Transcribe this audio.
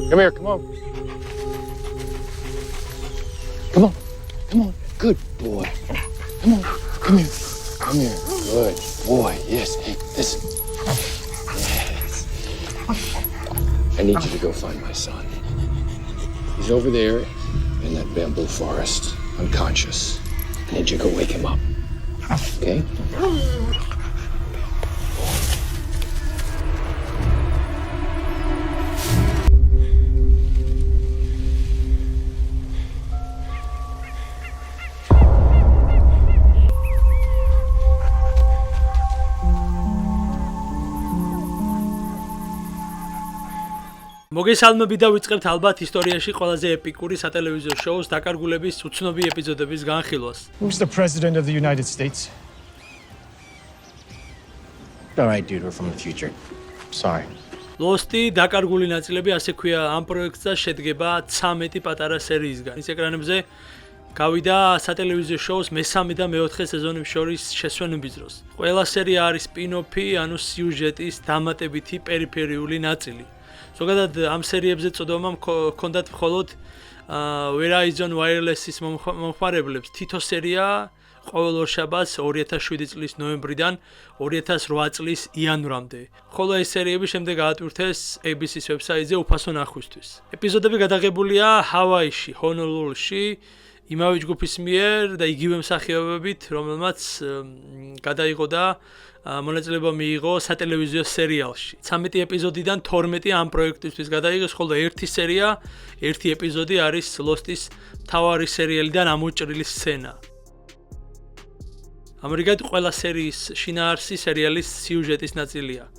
Come here, come on. Come on, come on. Good boy. Come on, come here. Come here. Good boy. Yes. Hey, listen. Yes. I need you to go find my son. He's over there in that bamboo forest, unconscious. I need you to go wake him up. Okay? მოგესალმები და ვიწყებთ ალბათ ისტორიაში ყველაზე ეპიკური სატელევიზიო შოუს დაკარგულების უცნობი ეპიზოდების განხილვას. Who's the president of the United States? All right, dude, we're from the future. Sorry. ლოსტი დაკარგული ნაწილები, ასე ქვია, ამ პროექტზე შედგება 13 პატარა სერიისგან. ის ეკრანებზე გავიდა სატელევიზიო შოუს მესამე და მეოთხე სეზონების შორის შესვენების დროს. ყველა სერია არის სპინ-ოფი, ანუ სიუჟეტის დამატებითი პერიფერიული ნაწილი. ზოგადად ამ სერიებზე წოდომა ჰქონდათ მხოლოდ Verizon Wireless-ის მომხმარებლებს. თითო სერია ყოველ ორშაბათს 2007 წლის ნოემბრიდან 2008 წლის იანვრამდე. ხოლო ეს სერიები შემდეგ აატვირთეს ABC-ის ვებსაიტზე უფასო ნახვისთვის. ეპიზოდები გადაღებულია ჰავაიში, ჰონოლულუში, იმავე ჯგუფის მიერ და იგივე მსახიობებით, რომელმაც გადაიღო და მონაწილეობა მიიღო სატელევიზიო სერიალში. 13 ეპიზოდიდან 12 ამ პროექტისთვის გადაიღეს, ხოლო ერთი სერია, ერთი ეპიზოდი არის ლოსტის მთავარი სერიალიდან ამოჭრილი სცენა. ამერიკად ყველა სერიის შინაარსი სერიალის სიუჟეტის ნაწილია.